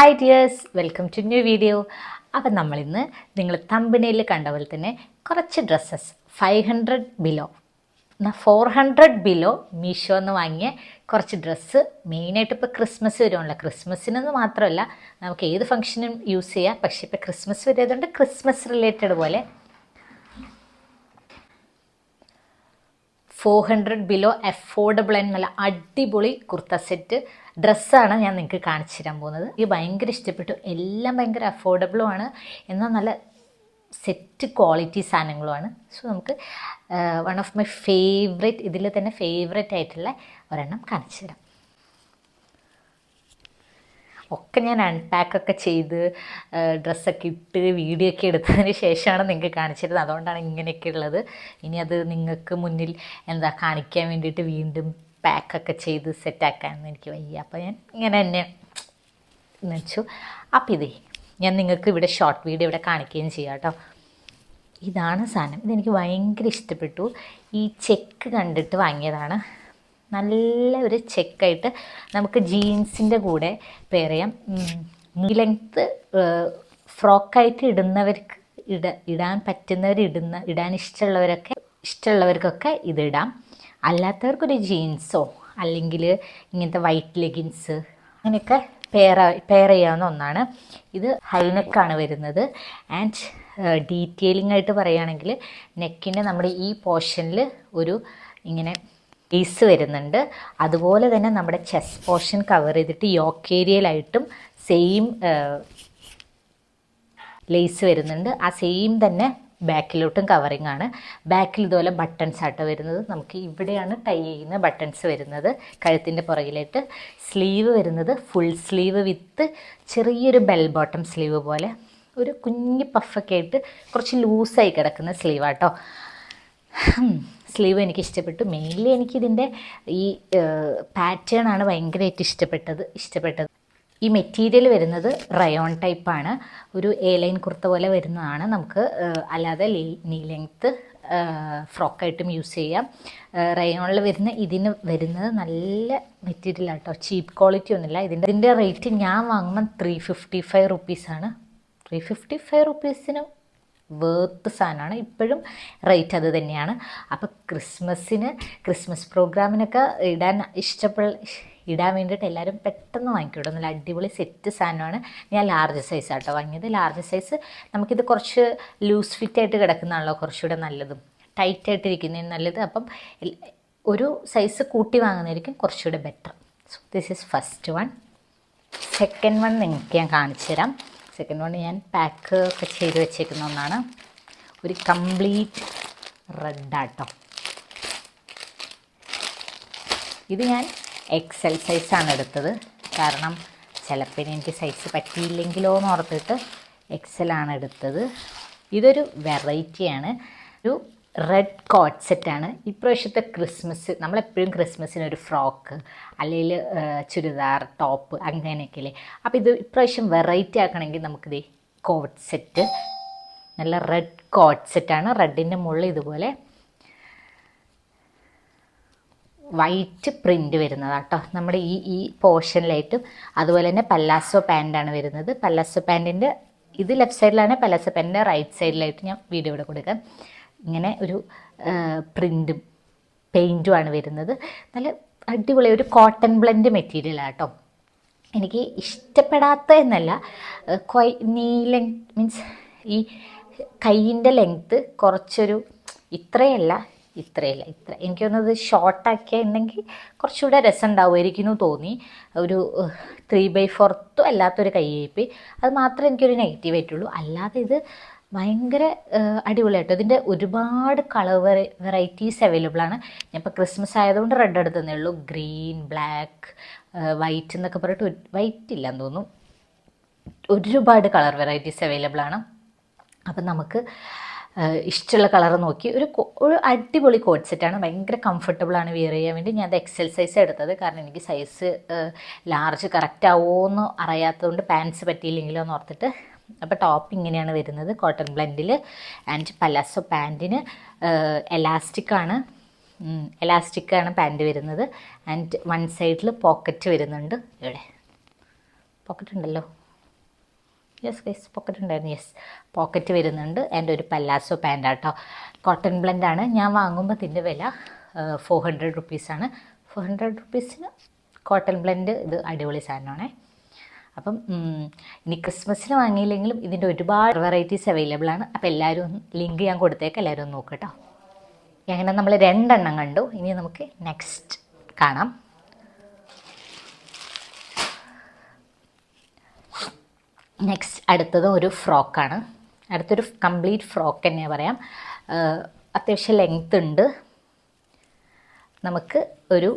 Hi dears, welcome to new video. അപ്പം നമ്മളിന്ന് നിങ്ങൾ തമ്പനയിൽ കണ്ട പോലെ തന്നെ കുറച്ച് ഡ്രസ്സസ് 500 ബിലോ 400 ബിലോ മീഷോ എന്ന് വാങ്ങിയ കുറച്ച് ഡ്രസ്സ്. മെയിനായിട്ട് ഇപ്പോൾ ക്രിസ്മസ് വരുവാണല്ലോ. ക്രിസ്മസിനെന്ന് മാത്രമല്ല, നമുക്ക് ഏത് ഫംഗ്ഷനും യൂസ് ചെയ്യാം. പക്ഷേ ഇപ്പോൾ ക്രിസ്മസ് വരുന്നതുകൊണ്ട് ക്രിസ്മസ് റിലേറ്റഡ് പോലെ 400 ബിലോ അഫോർഡബിൾ ആൻഡ് നല്ല അടിപൊളി കുർത്ത സെറ്റ് ഡ്രസ്സാണ് ഞാൻ നിങ്ങൾക്ക് കാണിച്ചു തരാൻ പോകുന്നത്. ഇത് ഭയങ്കര ഇഷ്ടപ്പെട്ടു. എല്ലാം ഭയങ്കര അഫോർഡബിളുമാണ്, എന്നാൽ നല്ല സെറ്റ് ക്വാളിറ്റി സാധനങ്ങളുമാണ്. സോ നമുക്ക് വൺ ഓഫ് മൈ ഫേവറേറ്റ്, ഇതിൽ തന്നെ ഫേവറേറ്റ് ആയിട്ടുള്ള ഒരെണ്ണം കാണിച്ചു തരാം. ഒക്കെ ഞാൻ അൺപാക്കൊക്കെ ചെയ്ത് ഡ്രസ്സൊക്കെ ഇട്ട് വീഡിയോ ഒക്കെ എടുത്തതിന് ശേഷമാണ് നിങ്ങൾക്ക് കാണിച്ചിരുന്നത്. അതുകൊണ്ടാണ് ഇങ്ങനെയൊക്കെ ഉള്ളത്. ഇനി അത് നിങ്ങൾക്ക് മുന്നിൽ കാണിക്കാൻ വേണ്ടിയിട്ട് വീണ്ടും പാക്കൊക്കെ ചെയ്ത് സെറ്റാക്കാനൊന്നും എനിക്ക് വയ്യ. അപ്പോൾ ഞാൻ ഇങ്ങനെ തന്നെ വെച്ചു. അപ്പോൾ ഇതേ ഞാൻ നിങ്ങൾക്ക് ഇവിടെ ഷോർട്ട് വീഡിയോ ഇവിടെ കാണിക്കുകയും ചെയ്യാം കേട്ടോ. ഇതാണ് സാധനം. ഇതെനിക്ക് ഭയങ്കര ഇഷ്ടപ്പെട്ടു. ഈ ചെക്ക് കണ്ടിട്ട് വാങ്ങിയതാണ്. നല്ല ഒരു ചെക്കായിട്ട് നമുക്ക് ജീൻസിൻ്റെ കൂടെ പെയർ ചെയ്യാം. നീ ലെങ്ത്ത് ഫ്രോക്കായിട്ട് ഇടുന്നവർക്ക് ഇടാൻ പറ്റുന്നവർ ഇടാൻ ഇഷ്ടമുള്ളവർക്കൊക്കെ ഇതിടാം. അല്ലാത്തവർക്കൊരു ജീൻസോ അല്ലെങ്കിൽ ഇങ്ങനത്തെ വൈറ്റ് ലെഗിൻസ് അങ്ങനെയൊക്കെ പെയർ ചെയ്യാവുന്ന ഒന്നാണ്. ഇത് ഹൈനെക്കാണ് വരുന്നത്. ആൻഡ് ഡീറ്റെയിലിംഗ് ആയിട്ട് പറയുകയാണെങ്കിൽ നെക്കിൻ്റെ നമ്മുടെ ഈ പോർഷനിൽ ഒരു ഇങ്ങനെ ലേസ് വരുന്നുണ്ട്. അതുപോലെ തന്നെ നമ്മുടെ ചെസ്റ്റ് പോർഷൻ കവർ ചെയ്തിട്ട് യോക്ക് ഏരിയയിലായിട്ടും സെയിം ലേസ് വരുന്നുണ്ട്. ആ സെയിം തന്നെ ബാക്കിലോട്ടും കവറിങ് ആണ്. ബാക്കിൽ ഇതുപോലെ ബട്ടൺസ് ആട്ടോ വരുന്നത്. നമുക്ക് ഇവിടെയാണ് ടൈ ചെയ്യുന്ന ബട്ടൺസ് വരുന്നത്. കഴുത്തിൻ്റെ പുറകിലായിട്ട് സ്ലീവ് വരുന്നത് ഫുൾ സ്ലീവ് വിത്ത് ചെറിയൊരു ബെൽ ബോട്ടം സ്ലീവ് പോലെ ഒരു കുഞ്ഞ് പഫൊക്കെ ആയിട്ട് കുറച്ച് ലൂസായി കിടക്കുന്ന സ്ലീവാട്ടോ. സ്ലീവ് എനിക്ക് ഇഷ്ടപ്പെട്ടു. മെയിൻലി എനിക്കിതിൻ്റെ ഈ പാറ്റേൺ ആണ് ഭയങ്കരമായിട്ട് ഇഷ്ടപ്പെട്ടത്. ഈ മെറ്റീരിയൽ വരുന്നത് റയോൺ ടൈപ്പാണ്. ഒരു എ ലൈൻ കുർത്ത പോലെ വരുന്നതാണ്. നമുക്ക് അല്ലാതെ നീ ലെങ്ത്ത് ഫ്രോക്കായിട്ടും യൂസ് ചെയ്യാം. റയോണിൽ ഇതിന് വരുന്നത് നല്ല മെറ്റീരിയൽ ആട്ടോ. ചീപ്പ് ക്വാളിറ്റി ഒന്നുമില്ല. ഇതിൻ്റെ റേറ്റ് ഞാൻ വാങ്ങുമ്പോൾ 355 റുപ്പീസാണ്. 355 റുപ്പീസിന് വേർത്ത് സാധനമാണ്. ഇപ്പോഴും റേറ്റ് അത് തന്നെയാണ്. അപ്പോൾ ക്രിസ്മസ് പ്രോഗ്രാമിനൊക്കെ ഇടാൻ വേണ്ടിയിട്ട് എല്ലാവരും പെട്ടെന്ന് വാങ്ങിക്കൂടും. നല്ല അടിപൊളി സെറ്റ് സാധനമാണ്. ഞാൻ ലാർജ് സൈസ് ആട്ടോ വാങ്ങിയത്. ലാർജ് സൈസ് നമുക്കിത് കുറച്ച് ലൂസ് ഫിറ്റായിട്ട് കിടക്കുന്നതാണല്ലോ കുറച്ചുകൂടെ നല്ലതും, ടൈറ്റായിട്ടിരിക്കുന്നതിന് നല്ലത്. അപ്പം ഒരു സൈസ് കൂട്ടി വാങ്ങുന്നതായിരിക്കും കുറച്ചുകൂടെ better. So this is first one. Second one നിങ്ങൾക്ക് ഞാൻ കാണിച്ചു തരാം. സെക്കൻഡ് വൺ ഞാൻ പാക്ക് ഒക്കെ ചെയ്ത് വെച്ചേക്കുന്ന ഒന്നാണ്. ഒരു കംപ്ലീറ്റ് റെഡാട്ടോ. ഇത് ഞാൻ XL സൈസാണ് എടുത്തത്. കാരണം ചിലപ്പോൾ എനിക്ക് സൈസ് പറ്റിയില്ലെങ്കിലോ എന്ന് ഓർത്തിട്ട് XL ആണ് എടുത്തത്. ഇതൊരു വെറൈറ്റിയാണ്. ഒരു റെഡ് കോട്ട് സെറ്റാണ്. ഇപ്രാവശ്യത്തെ ക്രിസ്മസ്, നമ്മളെപ്പോഴും ക്രിസ്മസിനൊരു ഫ്രോക്ക് അല്ലെങ്കിൽ ചുരിദാർ ടോപ്പ് അങ്ങനെയൊക്കെ അല്ലേ. അപ്പോൾ ഇത് ഇപ്രാവശ്യം വെറൈറ്റി ആക്കണമെങ്കിൽ നമുക്കിത് കോട്ട് സെറ്റ്, നല്ല റെഡ് കോട്ട് സെറ്റാണ്. റെഡിൻ്റെ മുകളിൽ ഇതുപോലെ വൈറ്റ് പ്രിൻ്റ് വരുന്നതാട്ടോ. നമ്മുടെ ഈ പോർഷനിലായിട്ടും അതുപോലെ തന്നെ പല്ലാസോ പാൻ്റാണ് വരുന്നത്. പല്ലാസോ പാൻറ്റിൻ്റെ ഇത് ലെഫ്റ്റ് സൈഡിലാണ്, പല്ലാസോ പാൻറ്റിൻ്റെ റൈറ്റ് സൈഡിലായിട്ട് ഞാൻ വീഡിയോ ഇവിടെ കൊടുക്കാം. ഇങ്ങനെ ഒരു പ്രിൻറ്റും പെയിൻറ്റുമാണ് വരുന്നത്. നല്ല അടിപൊളി ഒരു കോട്ടൺ ബ്ലെൻഡ് മെറ്റീരിയലാട്ടോ. എനിക്ക് ഇഷ്ടപ്പെടാത്ത എന്നല്ല, നീ ലെങ്ത് മീൻസ് ഈ കൈയിൻ്റെ ലെങ്ത്ത് കുറച്ചൊരു ഇത്ര എനിക്ക് തോന്നുന്നത് ഷോർട്ടാക്കിയിട്ടുണ്ടെങ്കിൽ കുറച്ചുകൂടെ രസം ഉണ്ടാവുമായിരിക്കുന്നു തോന്നി. ഒരു 3/4 അല്ലാത്തൊരു കൈയേപ്പ്, അത് മാത്രമേ എനിക്കൊരു നെഗറ്റീവായിട്ടുള്ളൂ. അല്ലാതെ ഇത് ഭയങ്കര അടിപൊളിയായിട്ടോ. ഇതിൻ്റെ ഒരുപാട് കളർ വെറൈറ്റീസ് അവൈലബിൾ ആണ്. ഞാൻ ഇപ്പോൾ ക്രിസ്മസ് ആയതുകൊണ്ട് റെഡ് എടുത്തതേ ഉള്ളൂ. ഗ്രീൻ, ബ്ലാക്ക്, വൈറ്റ് എന്നൊക്കെ പറഞ്ഞിട്ട് വൈറ്റ് ഇല്ലെന്ന് തോന്നുന്നു. ഒരുപാട് കളർ വെറൈറ്റീസ് അവൈലബിൾ ആണ്. അപ്പം നമുക്ക് ഇഷ്ടമുള്ള കളർ നോക്കി ഒരു അടിപൊളി കോട്ട് സെറ്റാണ്. ഭയങ്കര കംഫർട്ടബിളാണ് വെയർ ചെയ്യാൻ വേണ്ടി. ഞാൻ അത് XL സൈസ് എടുത്തത്. കാരണം എനിക്ക് സൈസ് ലാർജ് കറക്റ്റ് ആവുമോ എന്ന് അറിയാത്തതുകൊണ്ട് പാൻറ്റ്സ് പറ്റിയില്ലെങ്കിലോ എന്ന് ഓർത്തിട്ട്. അപ്പോൾ ടോപ്പ് ഇങ്ങനെയാണ് വരുന്നത്, കോട്ടൺ ബ്ലെൻഡിൽ. ആൻഡ് പലാസോ പാൻറ്റിന് എലാസ്റ്റിക്കാണ് പാൻറ്റ് വരുന്നത്. ആൻഡ് വൺ സൈഡിൽ പോക്കറ്റ് വരുന്നുണ്ട്. ഇവിടെ പോക്കറ്റ് ഉണ്ടല്ലോ, യെസ് ഗൈസ് പോക്കറ്റ് ഉണ്ടായിരുന്നു. യെസ് പോക്കറ്റ് വരുന്നുണ്ട്. ആൻഡ് ഒരു പല്ലാസോ പാൻറ്റാട്ടോ. കോട്ടൺ ബ്ലെൻഡാണ്. ഞാൻ വാങ്ങുമ്പോൾ ഇതിൻ്റെ വില 400 റുപ്പീസാണ്. 400 റുപ്പീസിന് കോട്ടൺ ബ്ലെൻഡ് ഇത് അടിപൊളി സാധനമാണേ. അപ്പം ഇനി ക്രിസ്മസിന് വാങ്ങിയില്ലെങ്കിലും ഇതിൻ്റെ ഒരുപാട് വെറൈറ്റീസ് അവൈലബിൾ ആണ്. അപ്പോൾ എല്ലാവരും ലിങ്ക് ഞാൻ കൊടുത്തേക്ക്, എല്ലാവരും ഒന്ന് നോക്കുക കേട്ടോ. അങ്ങനെ നമ്മൾ 2 എണ്ണം കണ്ടു. ഇനി നമുക്ക് നെക്സ്റ്റ് കാണാം. നെക്സ്റ്റ് അടുത്തത് ഒരു ഫ്രോക്കാണ്. അടുത്തൊരു കംപ്ലീറ്റ് ഫ്രോക്ക് തന്നെ പറയാം. അത്യാവശ്യം ലെങ്ത് ഉണ്ട്. നമുക്ക് ഒരു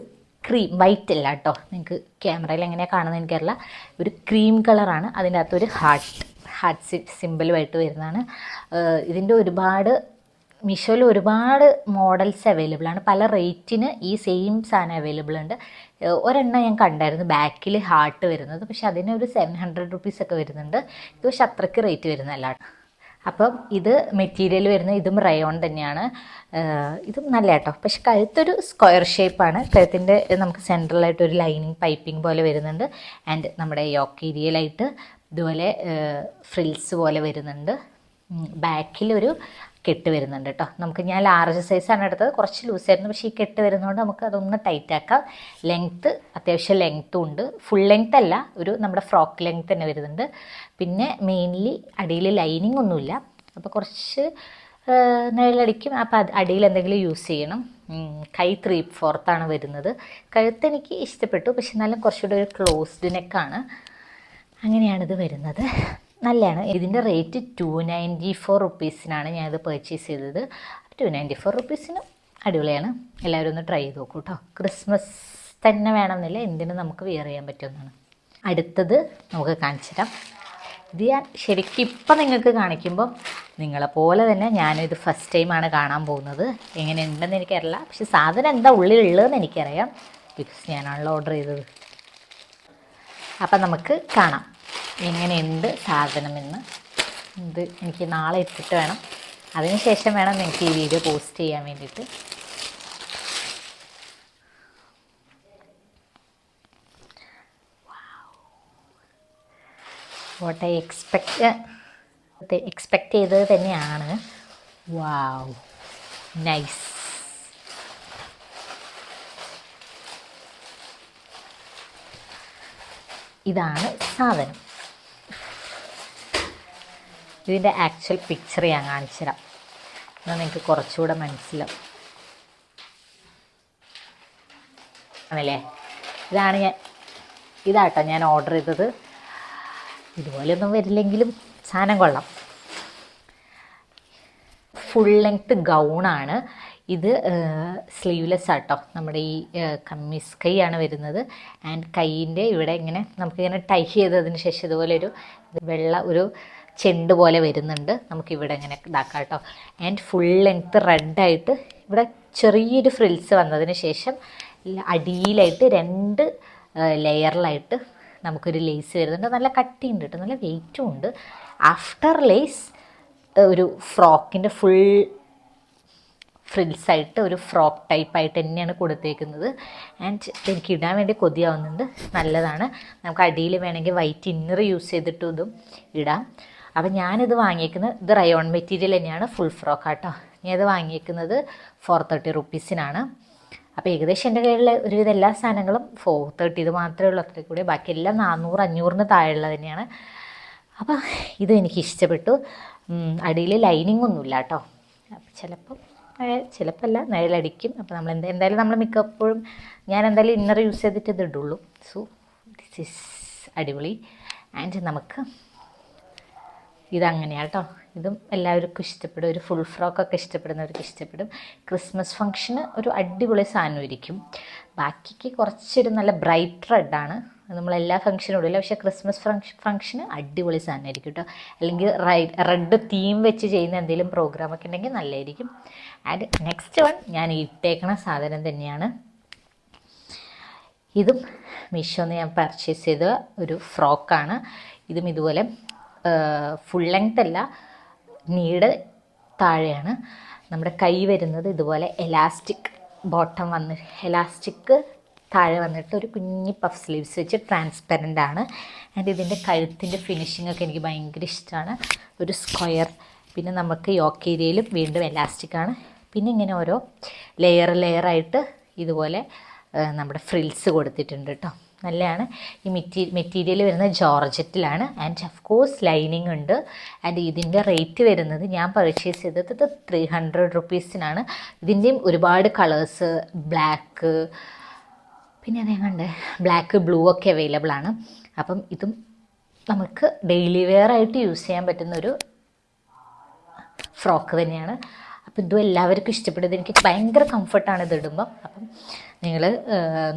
ക്രീം, വൈറ്റ് അല്ല കേട്ടോ, നിങ്ങൾക്ക് ക്യാമറയിൽ എങ്ങനെയാണ് കാണുന്നത് എനിക്കറിയില്ല, ഒരു ക്രീം കളറാണ്. അതിൻ്റെ അകത്തൊരു ഹാർട്ട് സിമ്പിളുമായിട്ട് വരുന്നതാണ്. ഇതിൻ്റെ ഒരുപാട് മീഷോയിൽ ഒരുപാട് മോഡൽസ് അവൈലബിൾ ആണ്. പല റേറ്റിന് ഈ സെയിം സാധനം അവൈലബിൾ ഉണ്ട്. ഒരെണ്ണം ഞാൻ കണ്ടായിരുന്നു ബാക്കിൽ ഹാർട്ട് വരുന്നത്, പക്ഷെ അതിനൊരു 700 റുപ്പീസൊക്കെ വരുന്നുണ്ട്. ഇത് പക്ഷെ അത്രയ്ക്ക് റേറ്റ് വരുന്നതല്ല. അപ്പം ഇത് മെറ്റീരിയൽ വരുന്നത് ഇതും റയോൺ തന്നെയാണ്. ഇതും നല്ല കേട്ടോ. പക്ഷെ കഴുത്തൊരു സ്ക്വയർ ഷേപ്പാണ്. കഴുത്തിൻ്റെ നമുക്ക് സെൻട്രലായിട്ട് ഒരു ലൈനിങ് പൈപ്പിംഗ് പോലെ വരുന്നുണ്ട്. ആൻഡ് നമ്മുടെ യോക്ക് ഏരിയയിലായിട്ട് ഇതുപോലെ ഫ്രിൽസ് പോലെ വരുന്നുണ്ട്. ബാക്കിലൊരു കെട്ട് വരുന്നുണ്ട് കേട്ടോ. ഞാൻ ലാർജ് സൈസാണ് എടുത്തത്, കുറച്ച് ലൂസായിരുന്നു. പക്ഷേ ഈ കെട്ട് വരുന്നതുകൊണ്ട് നമുക്ക് അതൊന്ന് ടൈറ്റ് ആക്കാം. ലെങ്ത്ത് അത്യാവശ്യം ലെങ്ത്തും ഉണ്ട്. ഫുൾ ലെങ്ത് അല്ല, ഒരു നമ്മുടെ ഫ്രോക്ക് ലെങ്ത് തന്നെ വരുന്നുണ്ട്. പിന്നെ മെയിൻലി അടിയിൽ ലൈനിങ് ഒന്നുമില്ല. അപ്പോൾ കുറച്ച് നിഴലടിക്കും. അപ്പോൾ അടിയിൽ എന്തെങ്കിലും യൂസ് ചെയ്യണം. കൈ 3/4 വരുന്നത്. കഴുത്ത് എനിക്ക് ഇഷ്ടപ്പെട്ടു, പക്ഷെ എന്നാലും കുറച്ചുകൂടി ഒരു ക്ലോസ്ഡ് നെക്കാണ്. അങ്ങനെയാണിത് വരുന്നത്. നല്ലതാണ്. ഇതിൻ്റെ റേറ്റ് 294 റുപ്പീസിനാണ് ഞാനിത് പർച്ചേസ് ചെയ്തത്. 294 റുപ്പീസിന് അടിപൊളിയാണ്. എല്ലാവരും ഒന്ന് ട്രൈ ചെയ്ത് നോക്കൂ കേട്ടോ. ക്രിസ്മസ് തന്നെ വേണമെന്നില്ല, എന്തിനും നമുക്ക് വെയർ ചെയ്യാൻ പറ്റുമെന്നാണ്. അടുത്തത് നമുക്ക് കാണിച്ചു തരാം. ഇത് ഞാൻ ശരിക്കും ഇപ്പം നിങ്ങൾക്ക് കാണിക്കുമ്പോൾ നിങ്ങളെപ്പോലെ തന്നെ ഞാനിത് ഫസ്റ്റ് ടൈമാണ് കാണാൻ പോകുന്നത്. എങ്ങനെ ഉണ്ടെന്ന് എനിക്കറിയില്ല, പക്ഷെ സാധനം എന്താ ഉള്ളിലുള്ളതെന്ന് എനിക്കറിയാം, ബിക്കോസ് ഞാനാണല്ലോ ഓർഡർ ചെയ്തത്. അപ്പം നമുക്ക് കാണാം എങ്ങനെയുണ്ട് സാധനമെന്ന്. ഇത് എനിക്ക് നാളെ ഇട്ടിട്ട് വേണം, അതിന് ശേഷം വേണം എനിക്ക് ഈ വീഡിയോ പോസ്റ്റ് ചെയ്യാൻ വേണ്ടിയിട്ട്. വാട്ട് ഐ എക്സ്പെക്റ്റ് ചെയ്തത് തന്നെയാണ്. വാവ്, നൈസ്. ഇതാണ് സാധനം. ഇതിൻ്റെ ആക്ച്വൽ പിക്ചർ ഞാൻ കാണിച്ചു തരാം, എന്നാൽ നിങ്ങൾക്ക് കുറച്ചുകൂടെ മനസ്സിലാവും. ആണല്ലേ, ഇതാട്ടോ ഞാൻ ഓർഡർ ചെയ്തത്. ഇതുപോലെയൊന്നും വരില്ലെങ്കിലും സാധനം കൊള്ളാം. ഫുൾ ലെങ്ത്ത് ഗൗണാണ് ഇത്. സ്ലീവ്ലെസ് ആട്ടോ. നമ്മുടെ ഈ കമ്മീസ് കൈയാണ് വരുന്നത്. ആൻഡ് കൈയിൻ്റെ ഇവിടെ ഇങ്ങനെ നമുക്കിങ്ങനെ ടൈ ചെയ്തതിന് ശേഷം ഇതുപോലെ ഒരു വെള്ള ഒരു ചെണ്ട് പോലെ വരുന്നുണ്ട്. നമുക്കിവിടെ ഇങ്ങനെ ഇതാക്കാം കേട്ടോ. ആൻഡ് ഫുൾ ലെങ്ത്ത് റെഡായിട്ട് ഇവിടെ ചെറിയൊരു ഫ്രിൽസ് വന്നതിന് ശേഷം അടിയിലായിട്ട് 2 ലെയറിലായിട്ട് നമുക്കൊരു ലേസ് വരുന്നുണ്ട്. നല്ല കട്ടിയുണ്ട് കേട്ടോ, നല്ല വെയിറ്റും ഉണ്ട്. ആഫ്റ്റർ ലേസ് ഒരു ഫ്രോക്കിൻ്റെ ഫുൾ ഫ്രിൽസായിട്ട് ഒരു ഫ്രോക്ക് ടൈപ്പായിട്ട് തന്നെയാണ് കൊടുത്തേക്കുന്നത്. ആൻഡ് എനിക്ക് ഇടാൻ വേണ്ടി കൊതിയാവുന്നുണ്ട്. നല്ലതാണ്. നമുക്ക് അടിയിൽ വേണമെങ്കിൽ വൈറ്റ് ഇന്നർ യൂസ് ചെയ്തിട്ടും ഇതും ഇടാം. അപ്പം ഞാനിത് വാങ്ങിയേക്കുന്നത്, ഇത് റയോൺ മെറ്റീരിയൽ തന്നെയാണ്, ഫുൾ ഫ്രോക്ക് ആട്ടോ. ഞാനിത് വാങ്ങിയേക്കുന്നത് 430 റുപ്പീസിനാണ്. അപ്പോൾ ഏകദേശം എൻ്റെ കയ്യിലുള്ള ഒരുവിധ എല്ലാ സാധനങ്ങളും 430 ഇത് മാത്രമേ ഉള്ളൂ. അത്രയും കൂടി ബാക്കിയെല്ലാം 400-500 താഴെയുള്ളത് തന്നെയാണ്. അപ്പോൾ ഇത് എനിക്ക് ഇഷ്ടപ്പെട്ടു. അടിയിൽ ലൈനിങ് ഒന്നുമില്ല കേട്ടോ. ചിലപ്പോൾ അല്ല, നിഴലടിക്കും. അപ്പോൾ നമ്മൾ എന്തായാലും നമ്മൾ മിക്കപ്പോഴും ഞാൻ എന്തായാലും ഇന്നർ യൂസ് ചെയ്തിട്ട് ഇത് ഇടുള്ളൂ. സോ ദിസ് ഈസ് അടിപൊളി. ആൻഡ് നമുക്ക് ഇതങ്ങനെയാണ് കേട്ടോ. ഇതും എല്ലാവർക്കും ഇഷ്ടപ്പെടും. ഒരു ഫുൾ ഫ്രോക്കൊക്കെ ഇഷ്ടപ്പെടുന്നവർക്ക് ഇഷ്ടപ്പെടും. ക്രിസ്മസ് ഫംഗ്ഷന് ഒരു അടിപൊളി സാധനമായിരിക്കും. ബാക്കിക്ക് കുറച്ചൊരു നല്ല ബ്രൈറ്റ് റെഡാണ്. നമ്മളെല്ലാ ഫംഗ്ഷനും ഇടില്ല, പക്ഷേ ക്രിസ്മസ് ഫംഗ്ഷന് അടിപൊളി സാധനമായിരിക്കും കേട്ടോ. അല്ലെങ്കിൽ റെഡ് തീം വെച്ച് ചെയ്യുന്ന എന്തെങ്കിലും പ്രോഗ്രാമൊക്കെ ഉണ്ടെങ്കിൽ നല്ലതായിരിക്കും. ആൻഡ് നെക്സ്റ്റ് വൺ ഞാൻ ഇട്ടേക്കണ സാധനം തന്നെയാണ്. ഇതും മീഷോന്ന് ഞാൻ പർച്ചേസ് ചെയ്ത ഒരു ഫ്രോക്കാണ്. ഇതും ഇതുപോലെ ഫുൾ ലെങ്ത് അല്ല, നീഡ് താഴെയാണ്. നമ്മുടെ കൈ വരുന്നത് ഇതുപോലെ എലാസ്റ്റിക് ബോട്ടം വന്ന് എലാസ്റ്റിക് താഴെ വന്നിട്ട് ഒരു കുഞ്ഞി പഫ് സ്ലീവ്സ് വെച്ച് ട്രാൻസ്പെറൻ്റ് ആണ്. ആൻഡ് ഇതിൻ്റെ കഴുത്തിൻ്റെ ഫിനിഷിംഗ് ഒക്കെ എനിക്ക് ഭയങ്കര ഇഷ്ടമാണ്. ഒരു സ്ക്വയർ, പിന്നെ നമുക്ക് യോക്ക് ഏരിയയിലും വീണ്ടും എലാസ്റ്റിക്കാണ്. പിന്നെ ഇങ്ങനെ ഓരോ ലെയറായിട്ട് ഇതുപോലെ നമ്മുടെ ഫ്രിൽസ് കൊടുത്തിട്ടുണ്ട് കേട്ടോ. നല്ലതാണ്. ഈ മെറ്റീരിയൽ വരുന്നത് ജോർജറ്റിലാണ്. ആൻഡ് ഓഫ് കോഴ്സ് ലൈനിങ് ഉണ്ട്. ആൻഡ് ഇതിൻ്റെ റേറ്റ് വരുന്നത് ഞാൻ പർച്ചേസ് ചെയ്തത് 300 റുപ്പീസിനാണ്. ഇതിൻ്റെയും ഒരുപാട് കളേഴ്സ്, ബ്ലാക്ക്, പിന്നെ അതേകണ്ട് ബ്ലാക്ക്, ബ്ലൂ ഒക്കെ അവൈലബിൾ ആണ്. അപ്പം ഇതും നമുക്ക് ഡെയിലി വെയർ ആയിട്ട് യൂസ് ചെയ്യാൻ പറ്റുന്നൊരു ഫ്രോക്ക് തന്നെയാണ്. അപ്പം ഇതും എല്ലാവർക്കും ഇഷ്ടപ്പെടുന്നത്. എനിക്ക് ഭയങ്കര കംഫർട്ടാണ് ഇത് ഇടുമ്പം. അപ്പം നിങ്ങൾ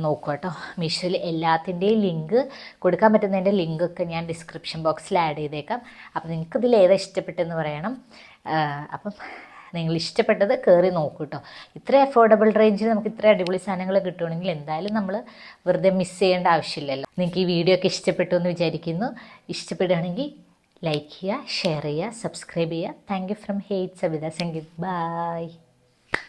നോക്കുക കേട്ടോ. മീഷോയിൽ എല്ലാത്തിൻ്റെയും ലിങ്ക്, കൊടുക്കാൻ പറ്റുന്നതിൻ്റെ ലിങ്കൊക്കെ ഞാൻ ഡിസ്ക്രിപ്ഷൻ ബോക്സിൽ ആഡ് ചെയ്തേക്കാം. അപ്പം നിങ്ങൾക്ക് ഇതിൽ ഏതാ ഇഷ്ടപ്പെട്ടെന്ന് പറയണം. അപ്പം നിങ്ങൾ ഇഷ്ടപ്പെട്ടത് കയറി നോക്കൂ കേട്ടോ. ഇത്ര അഫോർഡബിൾ റേഞ്ചിൽ നമുക്ക് ഇത്ര അടിപൊളി സാധനങ്ങൾ കിട്ടുകയാണെങ്കിൽ എന്തായാലും നമ്മൾ വെറുതെ മിസ് ചെയ്യേണ്ട ആവശ്യമില്ലല്ലോ. നിങ്ങൾക്ക് ഈ വീഡിയോ ഒക്കെ ഇഷ്ടപ്പെട്ടു എന്ന് വിചാരിക്കുന്നു. ഇഷ്ടപ്പെടുകയാണെങ്കിൽ ലൈക്ക് ചെയ്യുക, ഷെയർ ചെയ്യുക, സബ്സ്ക്രൈബ് ചെയ്യുക. താങ്ക് യു ഫ്രം ഹേറ്റ് സവിത സംഗീത്. ബൈ.